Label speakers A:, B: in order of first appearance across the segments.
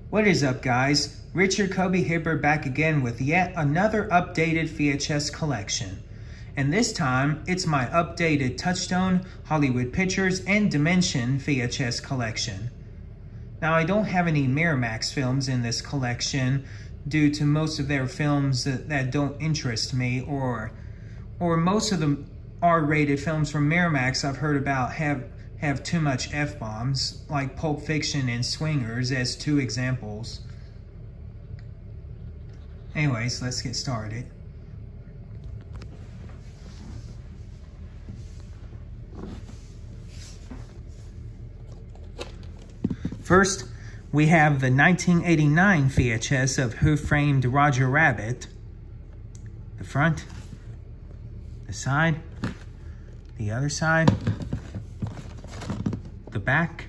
A: What is up, guys? Richard Kobe Hibber back again with yet another updated VHS collection. And this time, it's my updated Touchstone, Hollywood Pictures, and Dimension VHS collection. Now, I don't have any Miramax films in this collection due to most of their films that don't interest me, or most of the R-rated films from Miramax I've heard about have too much F-bombs, like Pulp Fiction and Swingers as two examples. Anyways, let's get started. First, we have the 1989 VHS of Who Framed Roger Rabbit. The front, the side, the other side, the back,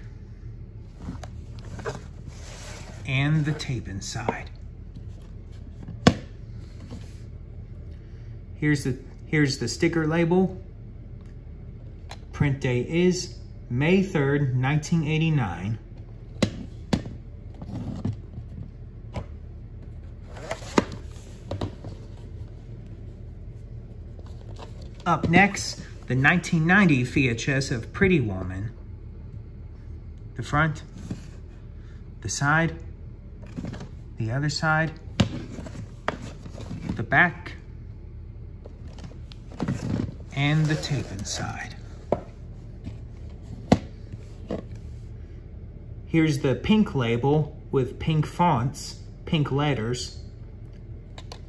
A: and the tape inside. Here's the sticker label. Print date is May 3rd, 1989. Up next, the 1990 VHS of Pretty Woman. The front, the side, the other side, the back, and the tape inside. Here's the pink label with pink fonts, pink letters.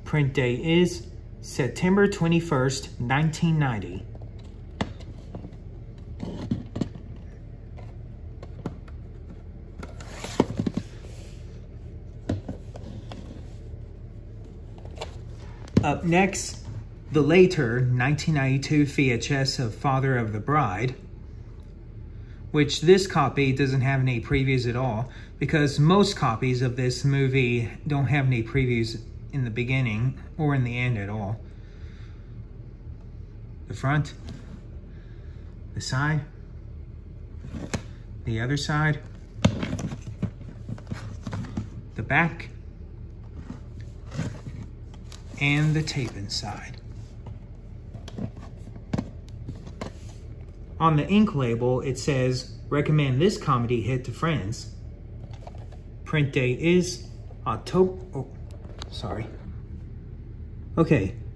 A: Print date is September 21st, 1990. Up next, the later 1992 VHS of Father of the Bride, which this copy doesn't have any previews at all, because most copies of this movie don't have any previews in the beginning or in the end at all. The front, the side, the other side, the back, and the tape inside. On the ink label, it says, recommend this comedy hit to friends. Print date is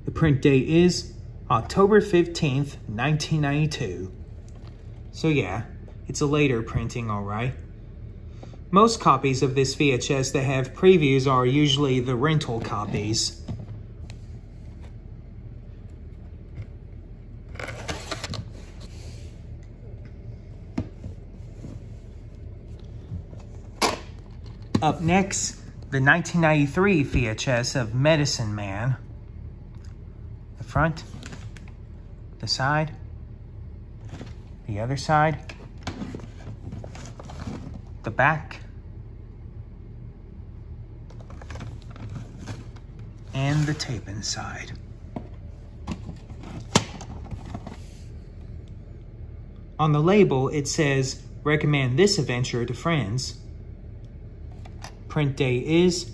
A: the print date is October 15th, 1992. So yeah, it's a later printing, all right. Most copies of this VHS that have previews are usually the rental copies. Up next, the 1993 VHS of Medicine Man. The front, the side, the other side, the back, and the tape inside. On the label, it says, recommend this adventure to friends. Print date is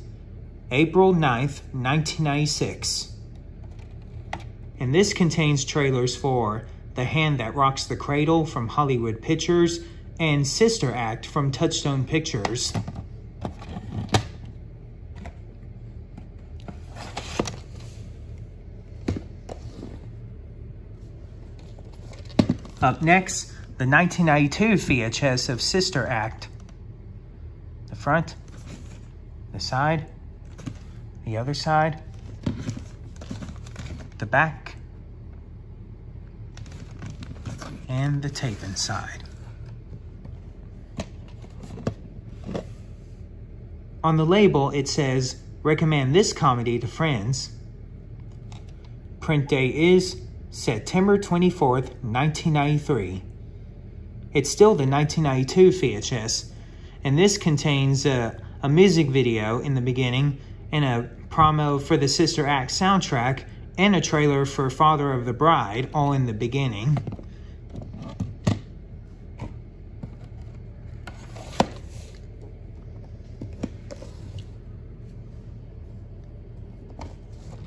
A: April 9th, 1996. And this contains trailers for The Hand That Rocks the Cradle from Hollywood Pictures and Sister Act from Touchstone Pictures. Up next, the 1992 VHS of Sister Act. The front, the side, the other side, the back, and the tape inside. On the label, it says, recommend this comedy to friends. Print date is September 24th, 1993. It's still the 1992 VHS, and this contains a music video in the beginning, and a promo for the Sister Act soundtrack, and a trailer for Father of the Bride, all in the beginning.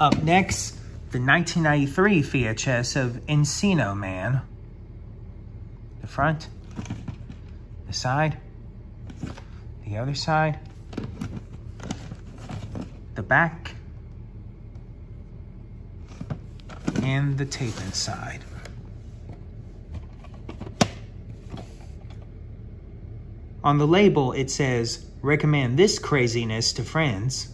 A: Up next, the 1993 VHS of Encino Man. The front, the side, the other side, the back, and the tape inside. On the label, it says, "Recommend this craziness to friends."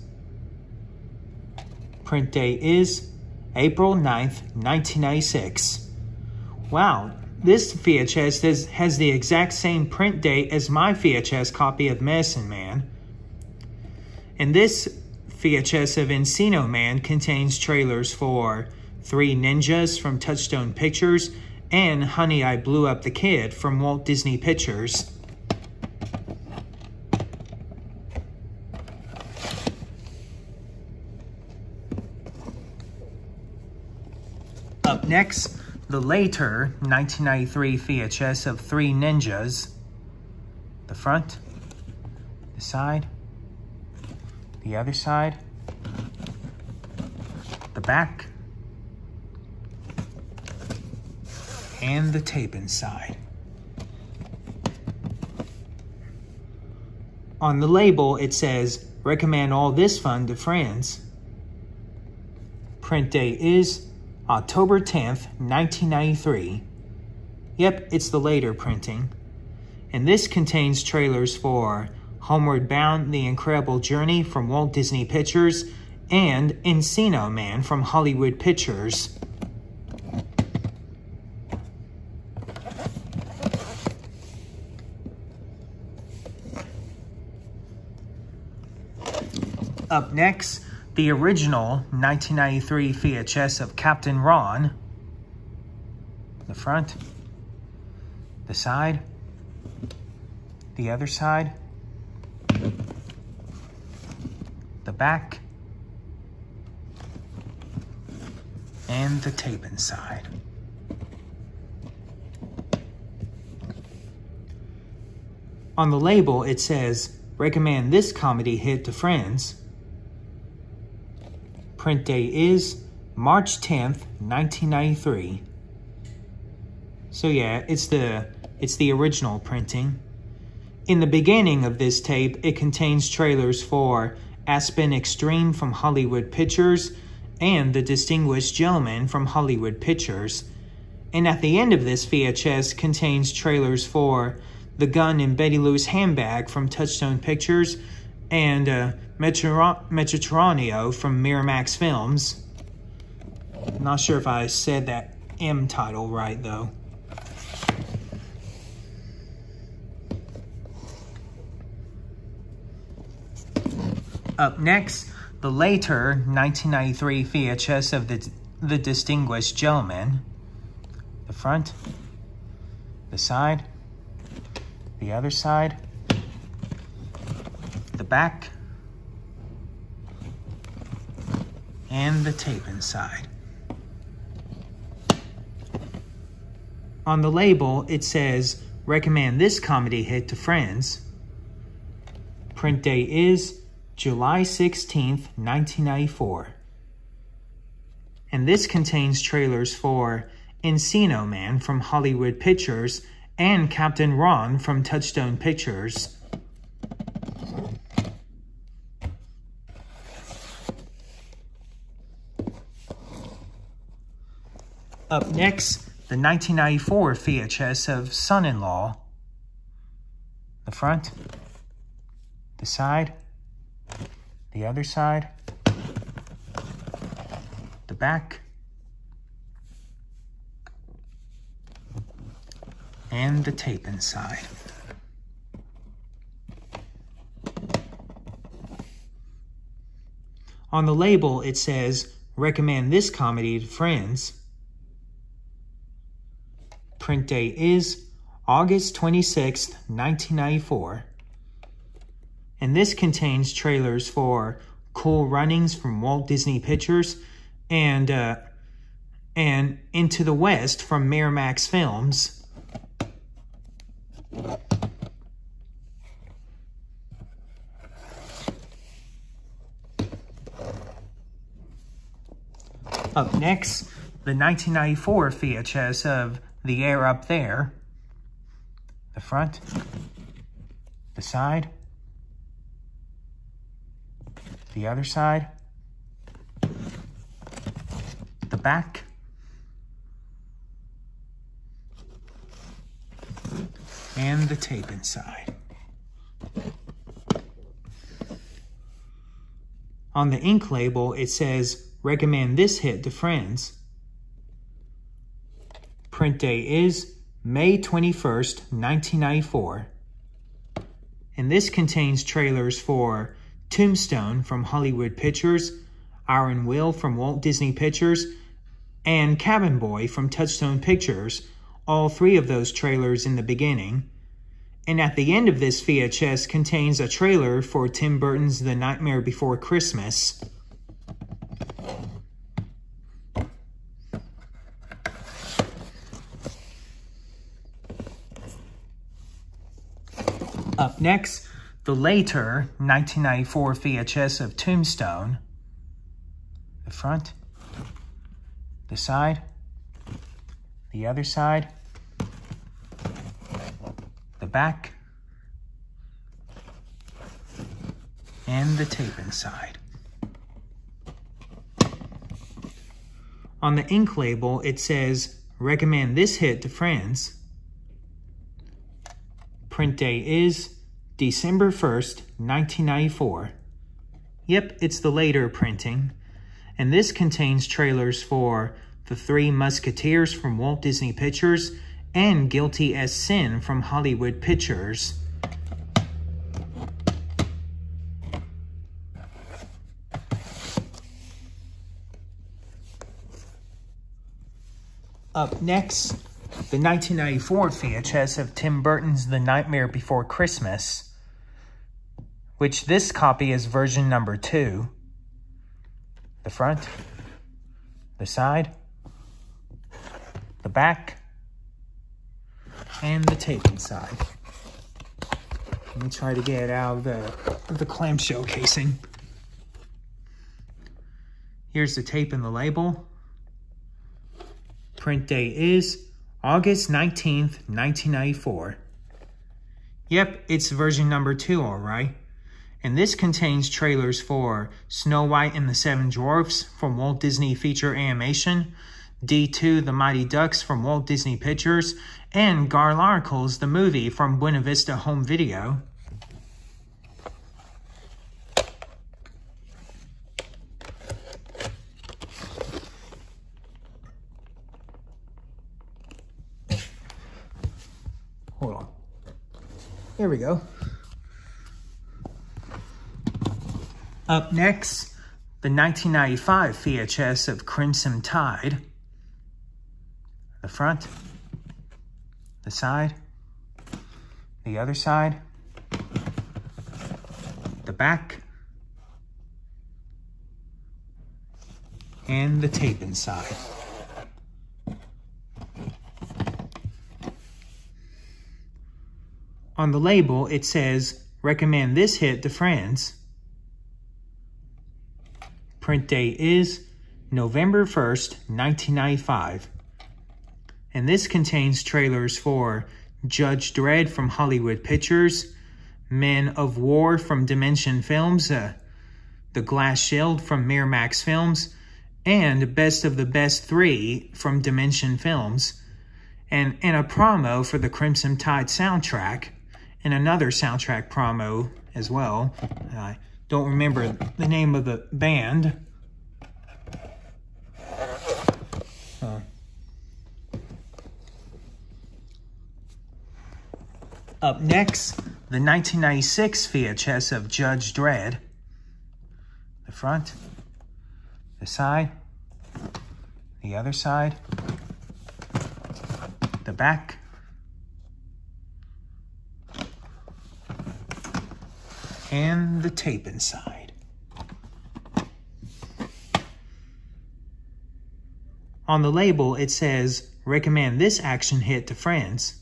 A: Print date is April 9th, 1996. Wow, this VHS has the exact same print date as my VHS copy of Medicine Man. And this VHS of Encino Man contains trailers for Three Ninjas from Touchstone Pictures and Honey, I Blew Up the Kid from Walt Disney Pictures. Up next, the later 1993 VHS of Three Ninjas. The front, the side, the other side, the back, and the tape inside. On the label, it says, "Recommend all this fun to friends." Print date is October 10th, 1993. Yep, it's the later printing. And this contains trailers for Homeward Bound, The Incredible Journey from Walt Disney Pictures and Encino Man from Hollywood Pictures. Up next, the original 1993 VHS of Captain Ron. The front, the side, the other side, the back, and the tape inside. On the label, it says, "Recommend this comedy hit to friends." Print date is March 10th, 1993. So yeah, it's the original printing. In the beginning of this tape, it contains trailers for Aspen Extreme from Hollywood Pictures and The Distinguished Gentleman from Hollywood Pictures. And at the end of this VHS contains trailers for The Gun in Betty Lou's Handbag from Touchstone Pictures and Mediterraneo from Miramax Films. I'm not sure if I said that M title right, though. Up next, the later 1993 VHS of The Distinguished Gentleman. The front, the side, the other side, the back, and the tape inside. On the label, it says, "Recommend this comedy hit to friends." Print date is July 16th, 1994. And this contains trailers for Encino Man from Hollywood Pictures and Captain Ron from Touchstone Pictures. Up next, the 1994 VHS of Son-in-Law. The front, the side, the other side, the back, and the tape inside. On the label, it says, "Recommend this comedy to friends." Print date is August 26th, 1994. And this contains trailers for Cool Runnings from Walt Disney Pictures and Into the West from Miramax Films. Up next, the 1994 VHS of The Air Up There. The front, the side, the other side, the back, and the tape inside. On the ink label, it says, recommend this hit to friends. Print date is May 21st, 1994. And this contains trailers for Tombstone from Hollywood Pictures, Iron Will from Walt Disney Pictures, and Cabin Boy from Touchstone Pictures, all three of those trailers in the beginning. And at the end of this VHS contains a trailer for Tim Burton's The Nightmare Before Christmas. Up next, the later 1994 VHS of Tombstone. The front, the side, the other side, the back, and the tape inside. On the ink label, it says, recommend this hit to friends. Print date is December 1st, 1994. Yep, it's the later printing. And this contains trailers for The Three Musketeers from Walt Disney Pictures and Guilty as Sin from Hollywood Pictures. Up next, the 1994 VHS of Tim Burton's The Nightmare Before Christmas, which this copy is version number 2. The front, the side, the back, and the tape inside. Let me try to get it out of the clamshell casing. Here's the tape and the label. Print date is August 19th, 1994. Yep, it's version number 2, all right. And this contains trailers for Snow White and the Seven Dwarfs from Walt Disney Feature Animation, D2 The Mighty Ducks from Walt Disney Pictures, and Garlarcles the Movie from Buena Vista Home Video. Hold on. There we go. Up next, the 1995 VHS of Crimson Tide. The front, the side, the other side, the back, and the tape inside. On the label, it says, recommend this hit to friends. Print date is November 1st, 1995. And this contains trailers for Judge Dredd from Hollywood Pictures, Men of War from Dimension Films, The Glass Shield from Miramax Films, and Best of the Best 3 from Dimension Films, and a promo for the Crimson Tide soundtrack, and another soundtrack promo as well. I don't remember the name of the band. Up next, the 1996 VHS of Judge Dredd. The front, the side, the other side, the back, and the tape inside. On the label, it says, recommend this action hit to friends.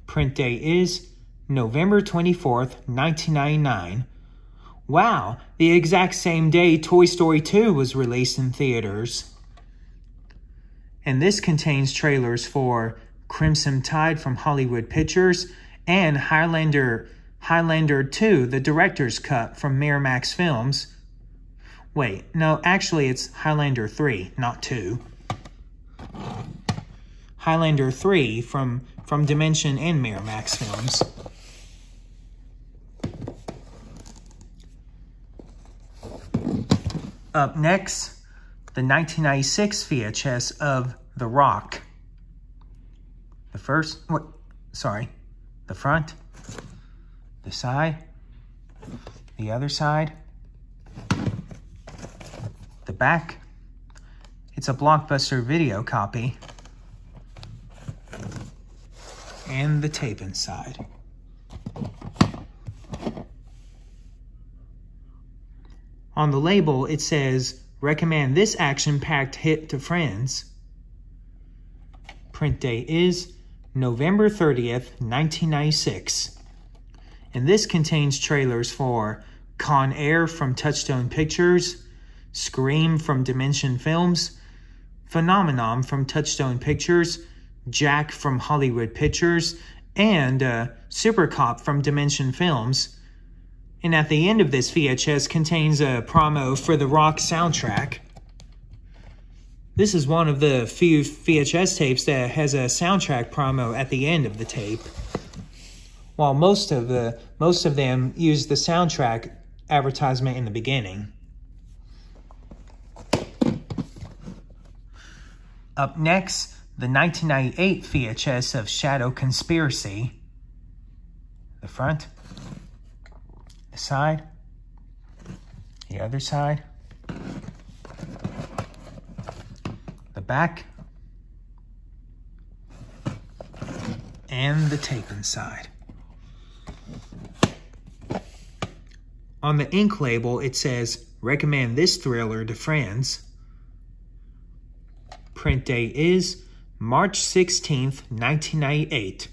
A: Print date is November 24th, 1999. Wow, the exact same day Toy Story 2 was released in theaters. And this contains trailers for Crimson Tide from Hollywood Pictures and Highlander 2, the director's cut from Miramax Films. Wait, no, actually it's Highlander 3, not 2. Highlander 3 from Dimension and Miramax Films. Up next, the 1996 VHS of The Rock. The front, the side, the other side, the back. It's a Blockbuster video copy. And the tape inside. On the label, it says, recommend this action-packed hit to friends. Print date is November 30th, 1996. And this contains trailers for Con Air from Touchstone Pictures, Scream from Dimension Films, Phenomenon from Touchstone Pictures, Jack from Hollywood Pictures, and Super Cop from Dimension Films. And at the end of this VHS contains a promo for the Rock soundtrack. This is one of the few VHS tapes that has a soundtrack promo at the end of the tape, while most of them use the soundtrack advertisement in the beginning. Up next, the 1998 VHS of Shadow Conspiracy. The front, the side, the other side, the back, and the tape inside. On the ink label, it says, recommend this thriller to friends. Print date is March 16th, 1998.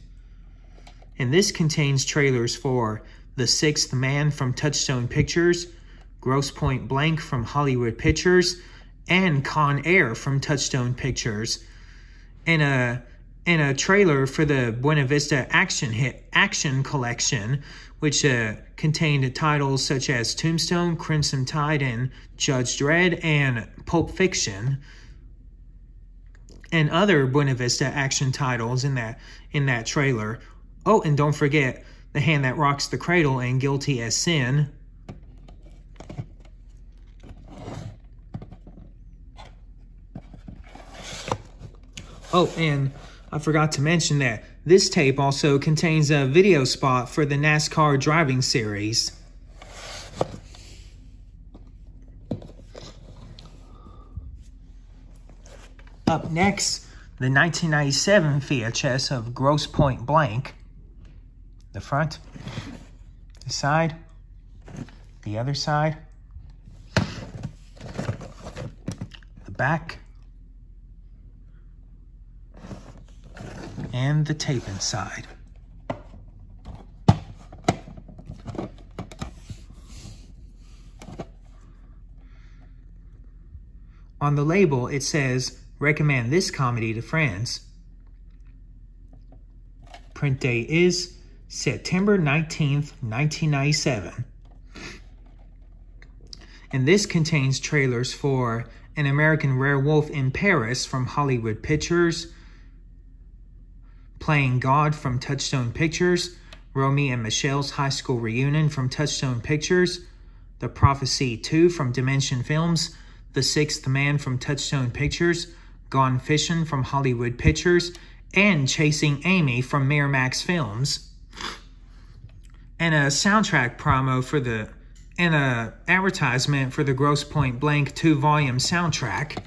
A: And this contains trailers for The Sixth Man from Touchstone Pictures, Grosse Pointe Blank from Hollywood Pictures, and Con Air from Touchstone Pictures, and a trailer for the Buena Vista Action Collection, which contained titles such as Tombstone, Crimson Tide, and Judge Dredd, and Pulp Fiction, and other Buena Vista action titles in that trailer. Oh, and don't forget The Hand That Rocks the Cradle and Guilty as Sin. Oh, and I forgot to mention that this tape also contains a video spot for the NASCAR driving series. Up next, the 1997 VHS of Grosse Pointe Blank. The front, the side, the other side, the back, and the tape inside. On the label, it says, recommend this comedy to friends. Print date is September 19th, 1997. And this contains trailers for An American Werewolf in Paris from Hollywood Pictures, Playing God from Touchstone Pictures, Romy and Michelle's High School Reunion from Touchstone Pictures, The Prophecy 2 from Dimension Films, The Sixth Man from Touchstone Pictures, Gone Fishing from Hollywood Pictures, and Chasing Amy from Miramax Films. And a soundtrack promo for and a advertisement for the Grosse Pointe Blank 2-volume soundtrack.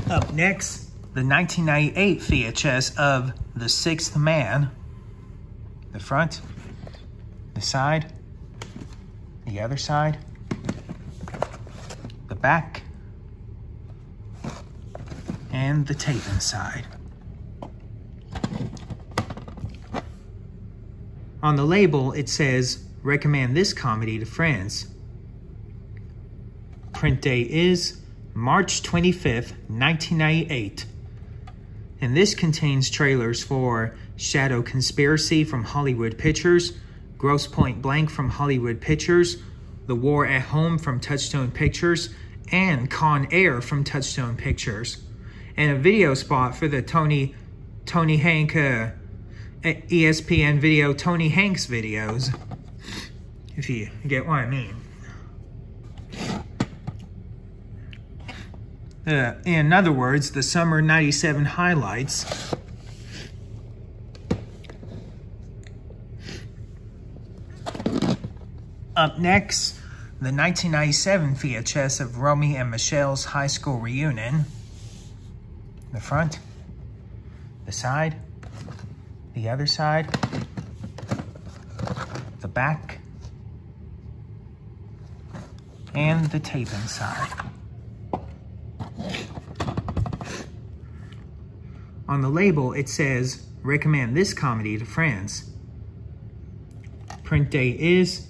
A: Up next, the 1998 VHS of The Sixth Man. The front, the side, the other side, the back, and the tape inside. On the label, it says, recommend this comedy to friends. Print date is March 25th, 1998. And this contains trailers for Shadow Conspiracy from Hollywood Pictures, Grosse Point Blank from Hollywood Pictures, The War at Home from Touchstone Pictures, and Con Air from Touchstone Pictures. And a video spot for the Tony Hank ESPN video Tony Hanks videos, if you get what I mean. In other words, the summer '97 highlights. Up next, the 1997 VHS of Romy and Michelle's high school reunion. The front, the side, the other side, the back, and the tape inside. On the label, it says, recommend this comedy to friends. Print date is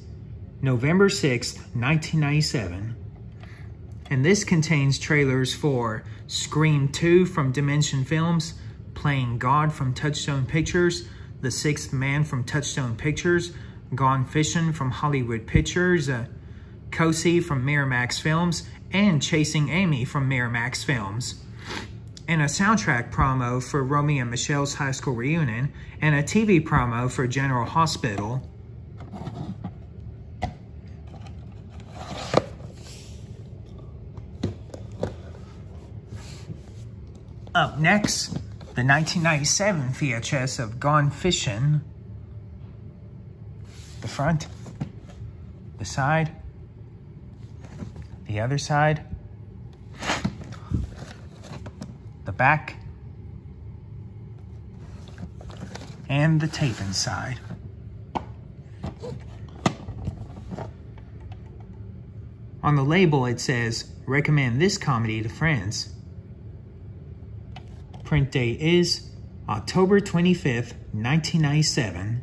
A: November 6th, 1997. And this contains trailers for Scream 2 from Dimension Films, Playing God from Touchstone Pictures, The Sixth Man from Touchstone Pictures, Gone Fishing from Hollywood Pictures, Cosi from Miramax Films, and Chasing Amy from Miramax Films. And a soundtrack promo for Romy and Michelle's high school reunion, and a TV promo for General Hospital. Up next, the 1997 VHS of Gone Fishing. The front, the side, the other side, the back, and the tape inside. On the label, it says, recommend this comedy to friends. Print date is October 25th, 1997.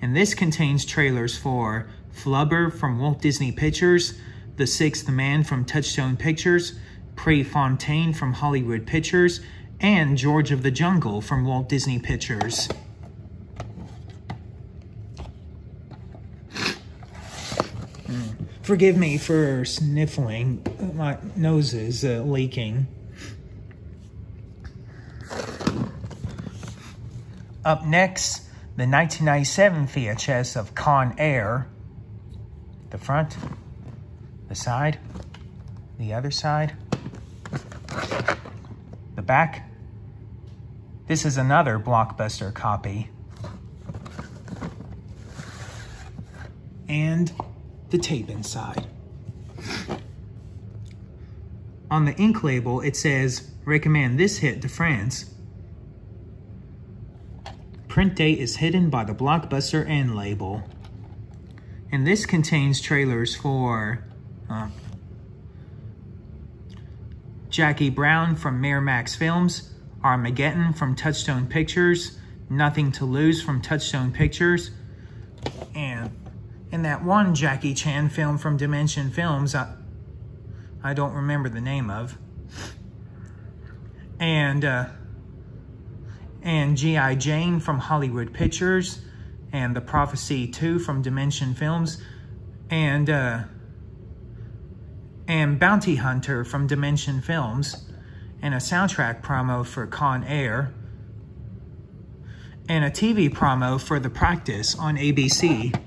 A: And this contains trailers for Flubber from Walt Disney Pictures, The Sixth Man from Touchstone Pictures, Prefontaine from Hollywood Pictures, and George of the Jungle from Walt Disney Pictures. Forgive me for sniffling. My nose is leaking. Up next, the 1997 VHS of Con Air. The front, the side, the other side, the back. This is another Blockbuster copy. And the tape inside. On the ink label, it says, recommend this hit to friends. Print date is hidden by the Blockbuster end label. And this contains trailers for Jackie Brown from Miramax Films, Armageddon from Touchstone Pictures, Nothing to Lose from Touchstone Pictures, and that one Jackie Chan film from Dimension Films I don't remember the name of, and G.I. Jane from Hollywood Pictures, and The Prophecy 2 from Dimension Films, and Bounty Hunter from Dimension Films, and a soundtrack promo for Con Air, and a TV promo for The Practice on ABC.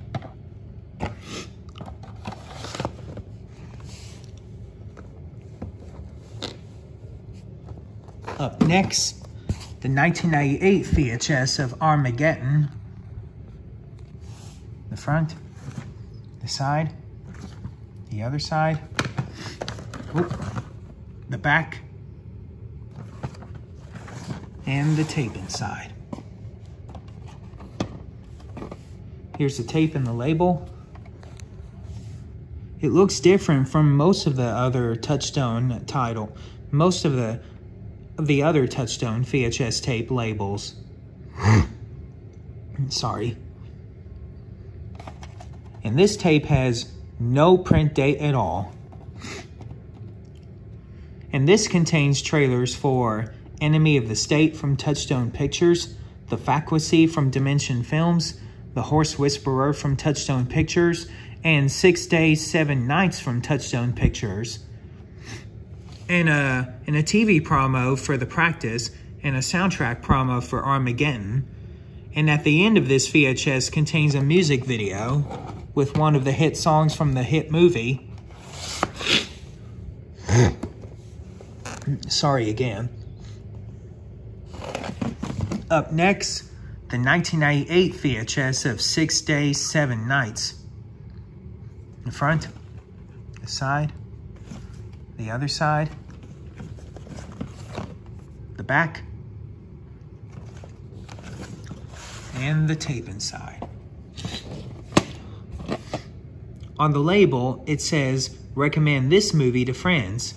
A: Up next, the 1998 VHS of Armageddon. The front, the side, the other side, the back, and the tape inside. Here's the tape and the label. It looks different from most of the other Touchstone title. Most of the the other Touchstone VHS tape labels. Sorry. And this tape has no print date at all. And this contains trailers for Enemy of the State from Touchstone Pictures, The Faculty from Dimension Films, The Horse Whisperer from Touchstone Pictures, and 6 Days, 7 Nights from Touchstone Pictures. And a TV promo for The Practice, and a soundtrack promo for Armageddon. And at the end of this VHS contains a music video with one of the hit songs from the hit movie. Sorry again. Up next, the 1998 VHS of 6 Days, 7 Nights. The front, the side, the other side, the back, and the tape inside. On the label, it says, recommend this movie to friends.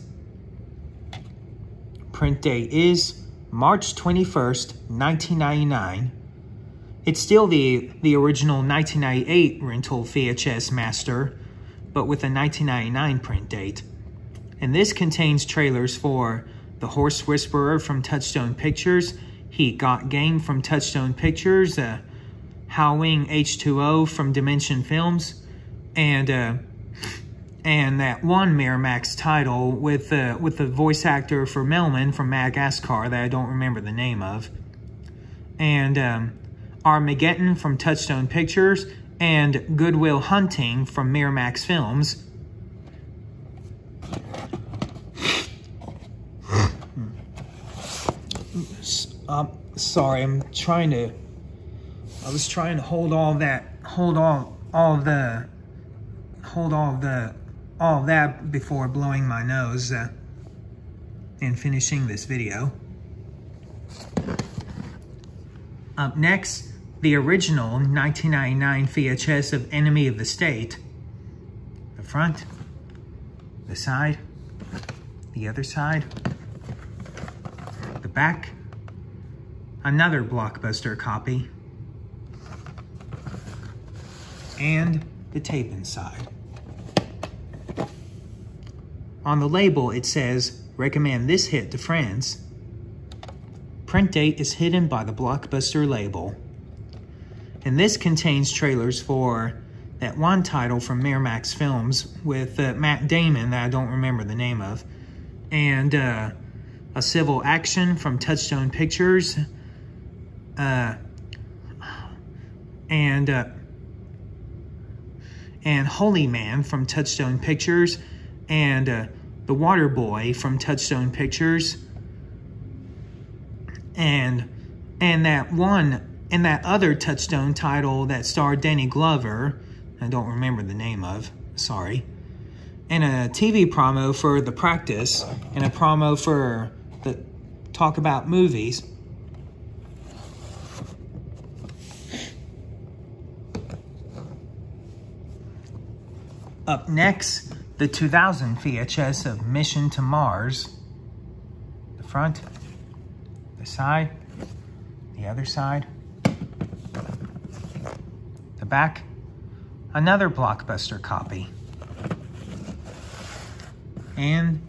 A: Print date is March 21st, 1999. It's still the original 1998 rental VHS master, but with a 1999 print date. And this contains trailers for The Horse Whisperer from Touchstone Pictures, Heat Got Game from Touchstone Pictures, Howling H2O from Dimension Films, and that one Miramax title with the voice actor for Melman from Madagascar that I don't remember the name of, and Armageddon from Touchstone Pictures, and Good Will Hunting from Miramax Films. Sorry, I was trying to hold all that before blowing my nose and finishing this video. Up next, the original 1999 VHS of Enemy of the State. The front, the side, the other side, the back, another Blockbuster copy, and the tape inside. On the label, it says, recommend this hit to friends. Print date is hidden by the Blockbuster label. And this contains trailers for that one title from Miramax Films with Matt Damon that I don't remember the name of, and a Civil Action from Touchstone Pictures, and Holy Man from Touchstone Pictures, and The Water Boy from Touchstone Pictures, and that other Touchstone title that starred Danny Glover, I don't remember the name of, sorry, and a TV promo for The Practice, and a promo for the Talk About Movies. Up next, the 2000 VHS of Mission to Mars. The front, the side, the other side, the back, another Blockbuster copy, and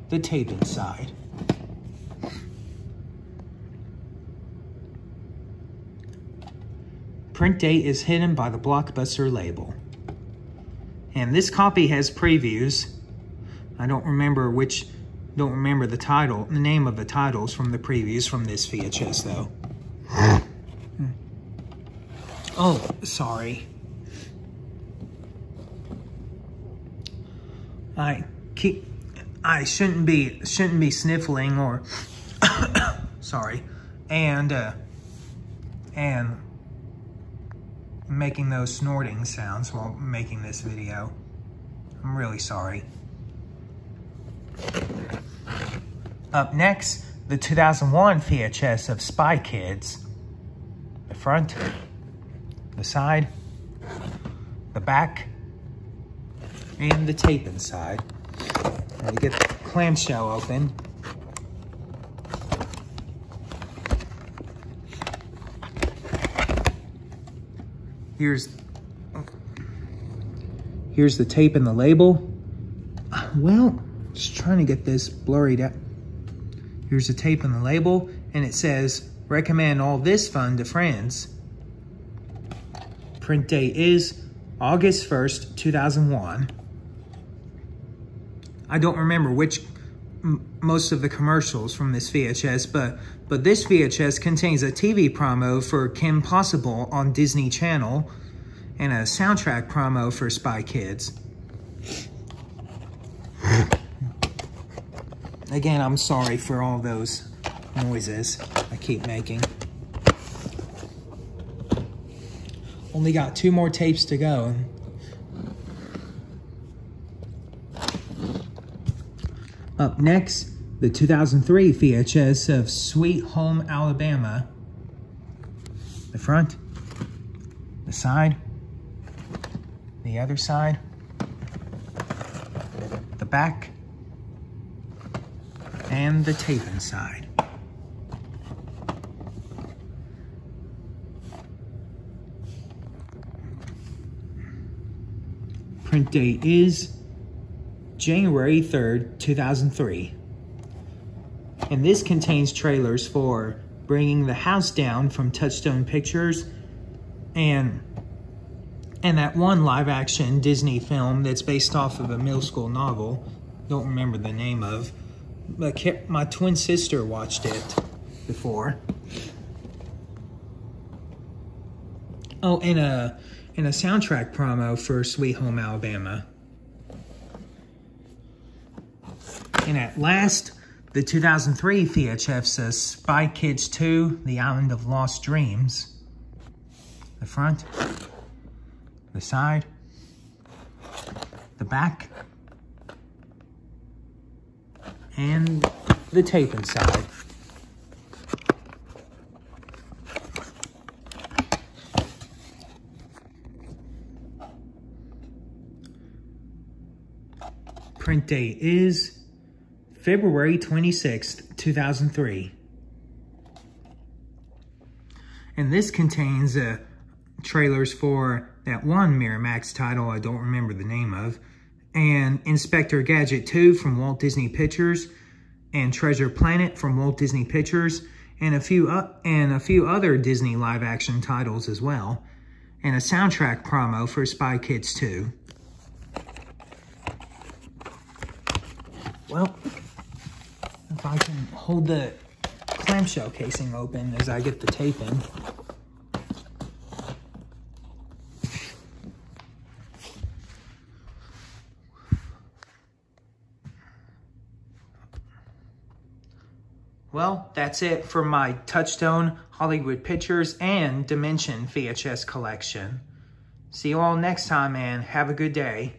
A: the tape inside. Print date is hidden by the Blockbuster label. And this copy has previews. I don't remember the title, the name of the titles from the previews from this VHS though. Oh, sorry. I shouldn't be sniffling or sorry, and making those snorting sounds while making this video. I'm really sorry. Up next, the 2001 VHS of Spy Kids. The front, the side, the back, and the tape inside. Let me get the clamshell open. Here's the tape and the label. Well, just trying to get this blurry out. Here's the tape and the label, and it says, recommend all this fun to friends. Print date is August 1st, 2001. I don't remember most of the commercials from this VHS, but this VHS contains a TV promo for Kim Possible on Disney Channel and a soundtrack promo for Spy Kids. Again, I'm sorry for all those noises I keep making. Only got 2 more tapes to go. Up next, the 2003 VHS of Sweet Home Alabama. The front, the side, the other side, the back, and the tape inside. Print date is January 3rd, 2003. And this contains trailers for Bringing the House Down from Touchstone Pictures and that one live-action Disney film that's based off of a middle school novel. Don't remember the name of, but my twin sister watched it before. Oh, and a soundtrack promo for Sweet Home Alabama. And at last, the 2003 VHS of Spy Kids 2, The Island of Lost Dreams. The front, the side, the back, and the tape inside. Print date is February 26th, 2003. And this contains trailers for that one Miramax title I don't remember the name of, and Inspector Gadget 2 from Walt Disney Pictures, and Treasure Planet from Walt Disney Pictures, and a few other Disney live-action titles as well, and a soundtrack promo for Spy Kids 2. Well, if I can hold the clamshell casing open as I get the tape in. Well, that's it for my Touchstone, Hollywood Pictures, and Dimension VHS collection. See you all next time, and have a good day.